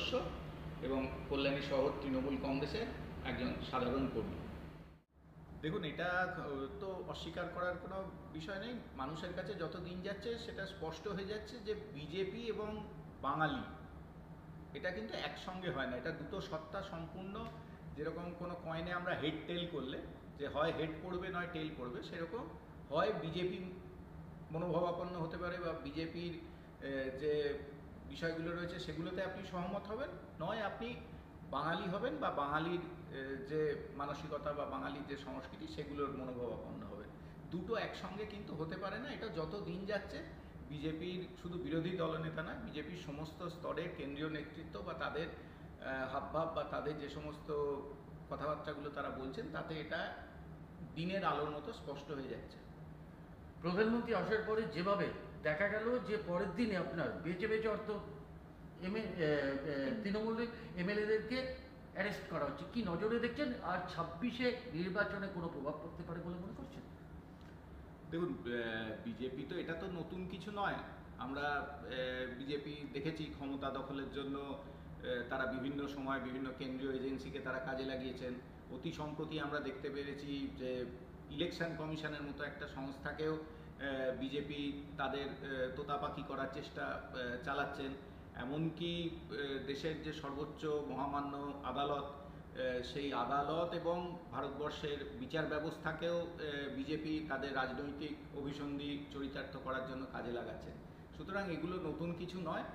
সদস্য এবং কল্যাণী শহর তৃণমূল কংগ্রেসের একজন সাধারণ কর্মী। দেখুন, এটা তো অস্বীকার করার কোনো বিষয় নেই। মানুষের কাছে যত দিন যাচ্ছে সেটা স্পষ্ট হয়ে যাচ্ছে যে বিজেপি এবং বাঙালি এটা কিন্তু একসঙ্গে হয় না, এটা দুটো সত্তা সম্পূর্ণ। যেরকম কোনো কয়েনে আমরা হেড টেল করলে যে হয় হেড পড়বে নয় টেল পড়বে, সেরকম হয় বিজেপি মনোভাবাপন্ন হতে পারে বা বিজেপির যে বিষয়গুলো রয়েছে সেগুলোতে আপনি সহমত হবেন, নয় আপনি বাঙালি হবেন বা বাঙালির যে মানসিকতা বা বাঙালির যে সংস্কৃতি সেগুলোর মনোভাবাপন্ন হবেন। দুটো একসঙ্গে কিন্তু হতে পারে না। এটা যত দিন যাচ্ছে বিজেপির শুধু বিরোধী দলনেতা নয়, বিজেপির সমস্ত স্তরের কেন্দ্রীয় নেতৃত্ব বা তাদের হাবভাব বা তাদের যে সমস্ত কথাবার্তাগুলো তারা বলছেন তাতে এটা দিনের আলোর মতো স্পষ্ট হয়ে যাচ্ছে। প্রধানমন্ত্রী আসার পরে যেভাবে দেখা গেল যে পরের দিনে আপনার বেঁচে বেঁচে অর্থ তৃণমূলের এমএলএদেরকে অ্যারেস্ট করা হচ্ছে, কি নজরে দেখছেন? আর 26-এ নির্বাচনে কোনো প্রভাব পড়তে পারে বলে মনে করছেন? দেখুন, বিজেপি তো এটা তো নতুন কিছু নয়। আমরা বিজেপি দেখেছি ক্ষমতা দখলের জন্য তারা বিভিন্ন সময় বিভিন্ন কেন্দ্রীয় এজেন্সিকে তারা কাজে লাগিয়েছেন। অতি সম্প্রতি আমরা দেখতে পেরেছি যে ইলেকশন কমিশনের মতো একটা সংস্থাকেও বিজেপি তাদের তোতাপাকি করার চেষ্টা চালাচ্ছেন। এমনকি দেশের যে সর্বোচ্চ মহামান্য আদালত, সেই আদালত এবং ভারতবর্ষের বিচার ব্যবস্থাকেও বিজেপি তাদের রাজনৈতিক অভিসন্ধি চরিতার্থ করার জন্য কাজে লাগাচ্ছেন। সুতরাং এগুলো নতুন কিছু নয়,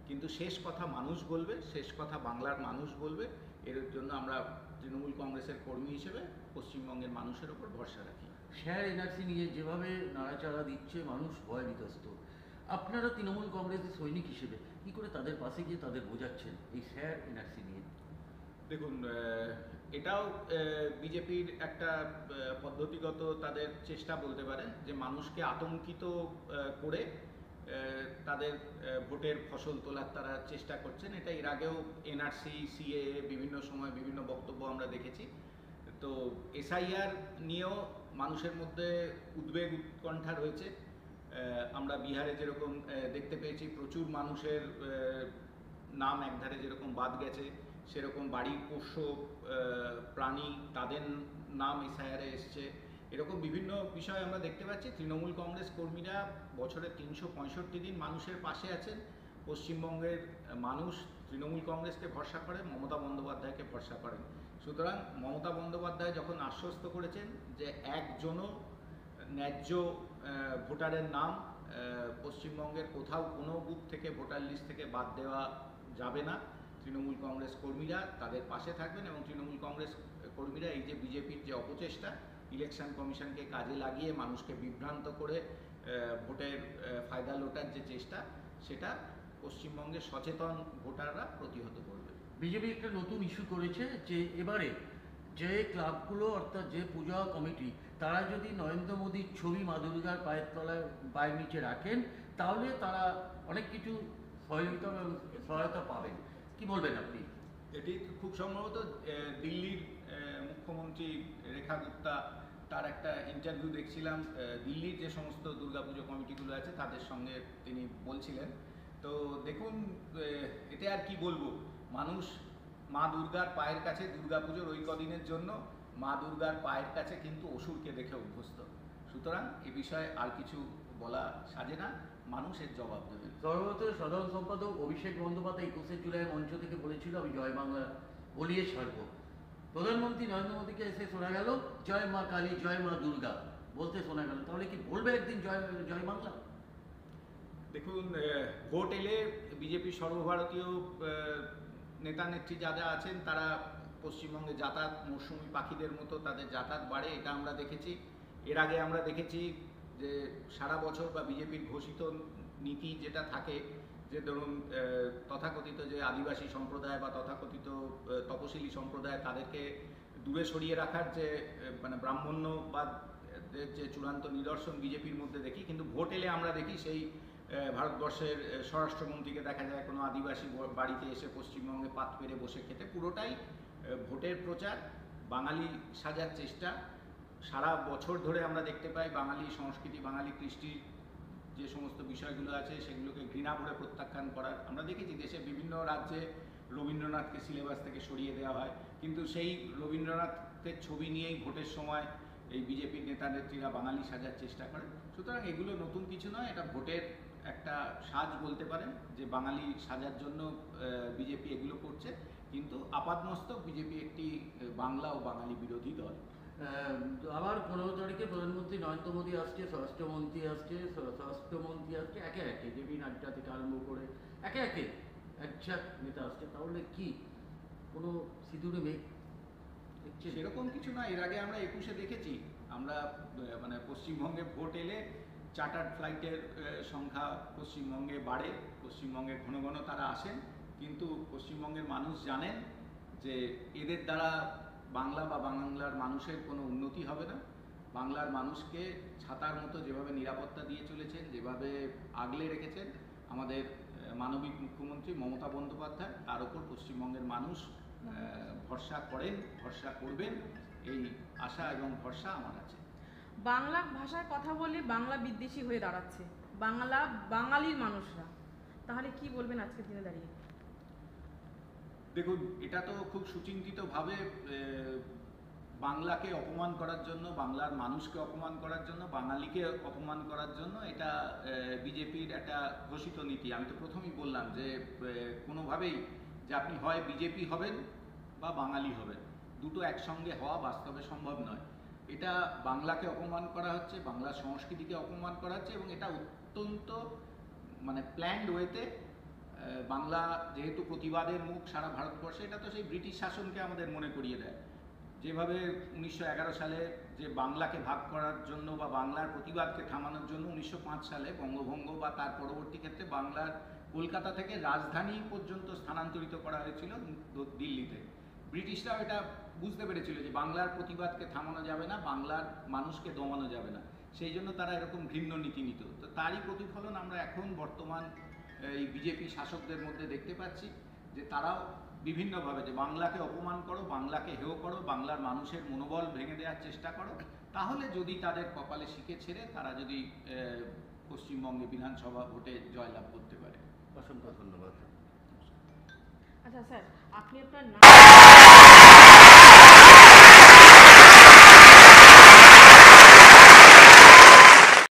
কিন্তু শেষ কথা মানুষ বলবে, শেষ কথা বাংলার মানুষ বলবে। এর জন্য আমরা তৃণমূল কংগ্রেসের কর্মী হিসেবে পশ্চিমবঙ্গের মানুষের ওপর ভরসা রাখি। শেয়ার এনআরসি নিয়ে যেভাবে নাড়াচাড়া দিচ্ছে মানুষ ভয় বিধ্বস্ত। আপনারা তৃণমূল কংগ্রেসের সৈনিক হিসেবে কি করে তাদের পাশে গিয়ে তাদের বোঝাচ্ছেন এই শেয়ার এনআরসি নিয়ে? দেখুন, এটাও বিজেপির একটা পদ্ধতিগত তাদের চেষ্টা বলতে পারেন, যে মানুষকে আতঙ্কিত করে তাদের ভোটের ফসল তোলার তারা চেষ্টা করছেন। এটা এর আগেও এনআরসি, সিএএ বিভিন্ন সময় বিভিন্ন বক্তব্য আমরা দেখেছি। তো এসআইআর নিয়েও মানুষের মধ্যে উদ্বেগ উৎকণ্ঠা রয়েছে। আমরা বিহারে যেরকম দেখতে পেয়েছি প্রচুর মানুষের নাম একধারে যেরকম বাদ গেছে, সেরকম বাড়ির পোষ্য প্রাণী তাদের নাম এসআইআরে এসছে। এরকম বিভিন্ন বিষয় আমরা দেখতে পাচ্ছি। তৃণমূল কংগ্রেস কর্মীরা বছরে 365 দিন মানুষের পাশে আছেন। পশ্চিমবঙ্গের মানুষ তৃণমূল কংগ্রেসকে ভরসা করে, মমতা বন্দ্যোপাধ্যায়কে ভরসা করেন। সুতরাং মমতা বন্দ্যোপাধ্যায় যখন আশ্বস্ত করেছেন যে একজনও ন্যায্য ভোটারের নাম পশ্চিমবঙ্গের কোথাও কোনো বুথ থেকে ভোটার লিস্ট থেকে বাদ দেওয়া যাবে না, তৃণমূল কংগ্রেস কর্মীরা তাদের পাশে থাকবেন। এবং তৃণমূল কংগ্রেস কর্মীরা এই যে বিজেপির যে অপচেষ্টা, ইলেকশন কমিশনকে কাজে লাগিয়ে মানুষকে বিভ্রান্ত করে ভোটের ফায়দা লোটার যে চেষ্টা, সেটা পশ্চিমবঙ্গের সচেতন ভোটাররা প্রতিহত করবে। বিজেপি একটা নতুন ইস্যু করেছে যে এবারে যে ক্লাবগুলো অর্থাৎ যে পূজা কমিটি তারা যদি নরেন্দ্র মোদীর ছবি মা দুর্গার পায়ের তলায় পায়ের নিচে রাখেন তাহলে তারা অনেক কিছু সহায়তা পাবেন। কি বলবেন আপনি? এটি খুব সম্ভবত দিল্লির মুখ্যমন্ত্রী রেখা গুপ্তা, তার একটা ইন্টারভিউ দেখছিলাম। দিল্লির যে সমস্ত দুর্গাপুজো কমিটিগুলো আছে তাদের সঙ্গে তিনি বলছিলেন। তো দেখুন, এতে আর কি বলবো, মানুষ মা দুর্গার পায়ের কাছে দুর্গাপুজোর ওই কদিনের জন্য মা দুর্গার পায়ের কাছে কিন্তু অসুরকে দেখে অভ্যস্ত। সুতরাং এ বিষয়ে আর কিছু বলা সাজে না, মানুষের জবাব দেবেন। সর্বভারতীয় সাধারণ সম্পাদক অভিষেক বন্দ্যোপাধ্যায় 21শে জুলাই মঞ্চ থেকে বলেছিল আমি জয় বাংলা বলিয়ে ছাড়ব। প্রধানমন্ত্রী নরেন্দ্র মোদীকে এসে শোনা গেল জয় মা কালী জয় মা দুর্গা বলতে শোনা গেল, তাহলে কি বলবে একদিন জয় জয় বাংলা? দেখুন, ভোট এলে বিজেপির সর্বভারতীয় নেতা নেত্রী যারা আছেন তারা পশ্চিমবঙ্গে যাতায়াত মৌসুমি পাখিদের মতো তাদের যাতায়াত বাড়ে, এটা আমরা দেখেছি। এর আগে আমরা দেখেছি যে সারা বছর বা বিজেপির ঘোষিত নীতি যেটা থাকে, যে ধরুন তথাকথিত যে আদিবাসী সম্প্রদায় বা তথাকথিত তপশিলি সম্প্রদায় তাদেরকে দূরে সরিয়ে রাখার যে মানে ব্রাহ্মণ্যবাদ যে চূড়ান্ত নিদর্শন বিজেপির মধ্যে দেখি, কিন্তু ভোট এলে আমরা দেখি সেই ভারতবর্ষের স্বরাষ্ট্রমন্ত্রীকে দেখা যায় কোনো আদিবাসী বাড়িতে এসে পশ্চিমবঙ্গে পাত পেরে বসে খেতে। পুরোটাই ভোটের প্রচার, বাঙালি সাজার চেষ্টা। সারা বছর ধরে আমরা দেখতে পাই বাঙালি সংস্কৃতি, বাঙালি কৃষ্টির যে সমস্ত বিষয়গুলো আছে সেগুলোকে ঘৃণা করে প্রত্যাখ্যান করার আমরা দেখেছি। দেশের বিভিন্ন রাজ্যে রবীন্দ্রনাথকে সিলেবাস থেকে সরিয়ে দেওয়া হয়, কিন্তু সেই রবীন্দ্রনাথের ছবি নিয়েই ভোটের সময় এই বিজেপির নেতা নেত্রীরা বাঙালি সাজার চেষ্টা করেন। সুতরাং এগুলো নতুন কিছু নয়, এটা ভোটের একটা সাজ বলতে পারেন, যে বাঙালি সাজার জন্য বিজেপি এগুলো করছে। কিন্তু আপাতমস্তক বিজেপি একটি বাংলা ও বাঙালি বিরোধী দল। আবার 15 তারিখে প্রধানমন্ত্রী নরেন্দ্র মোদী আসছে, স্বরাষ্ট্রমন্ত্রী আসছে, একে একে জেপি নাড্ডা থেকে আরম্ভ করে একে একে একঝাঁক নেতা আসছে। তাহলে কি কোনো সিঁদুরে মেঘ দেখছে? সেরকম কিছু না, এর আগে আমরা 21-এ দেখেছি। আমরা মানে পশ্চিমবঙ্গে ভোট এলে চার্টার্ড ফ্লাইটের সংখ্যা পশ্চিমবঙ্গে বাড়ে, পশ্চিমবঙ্গে ঘন ঘন তারা আসেন, কিন্তু পশ্চিমবঙ্গের মানুষ জানেন যে এদের দ্বারা বাংলা বা বাংলার মানুষের কোনো উন্নতি হবে না। বাংলার মানুষকে ছাতার মতো যেভাবে নিরাপত্তা দিয়ে চলেছেন, যেভাবে আগলে রেখেছেন আমাদের মানবিক মুখ্যমন্ত্রী মমতা বন্দ্যোপাধ্যায়, তার উপর পশ্চিমবঙ্গের মানুষ ভরসা করেন, ভরসা করবেন, এই আশা এবং ভরসা আমার আছে। বাংলা ভাষায় কথা বলে বাংলা বিদ্বেষী হয়ে দাঁড়াচ্ছে বাঙালির মানুষরা, তাহলে কি বলবেন আজকের দিনে দাঁড়িয়ে? দেখুন, এটা তো খুব সুচিন্তিতভাবে বাংলাকে অপমান করার জন্য, বাংলার মানুষকে অপমান করার জন্য, বাঙালিকে অপমান করার জন্য এটা বিজেপির একটা ঘোষিত নীতি। আমি তো প্রথমেই বললাম যে কোনোভাবেই যে আপনি হয় বিজেপি হবেন বা বাঙালি হবেন, দুটো একসঙ্গে হওয়া বাস্তবে সম্ভব নয়। এটা বাংলাকে অপমান করা হচ্ছে, বাংলার সংস্কৃতিকে অপমান করা হচ্ছে, এবং এটা অত্যন্ত মানে প্ল্যান্ড ওয়েতে। বাংলা যেহেতু প্রতিবাদের মুখ সারা ভারতবর্ষে, এটা তো সেই ব্রিটিশ শাসনকে আমাদের মনে করিয়ে দেয়। যেভাবে 1911 সালে যে বাংলাকে ভাগ করার জন্য বা বাংলার প্রতিবাদকে থামানোর জন্য 1905 সালে বঙ্গভঙ্গ বা তার পরবর্তী ক্ষেত্রে বাংলার কলকাতা থেকে রাজধানী পর্যন্ত স্থানান্তরিত করা হয়েছিল দিল্লিতে, ব্রিটিশরাও এটা বুঝতে পেরেছিল যে বাংলার প্রতিবাদকে থামানো যাবে না, বাংলার মানুষকে দমানো যাবে না, সেই জন্য তারা এরকম ঘৃণ্য নীতি নিত। তো তারই প্রতিফলন আমরা এখন বর্তমান এই বিজেপি শাসকদের মধ্যে দেখতে পাচ্ছি, যে তারাও বিভিন্নভাবে যে বাংলাকে অপমান করো, বাংলাকে হেয় করো, বাংলার মানুষের মনোবল ভেঙে দেওয়ার চেষ্টা করো, তাহলে যদি তাদের কপালে শিকে ছেড়ে তারা যদি পশ্চিমবঙ্গে বিধানসভা ভোটে জয়লাভ করতে পারে। অসংখ্য ধন্যবাদ। আচ্ছা স্যার, আপনি আপনার নাম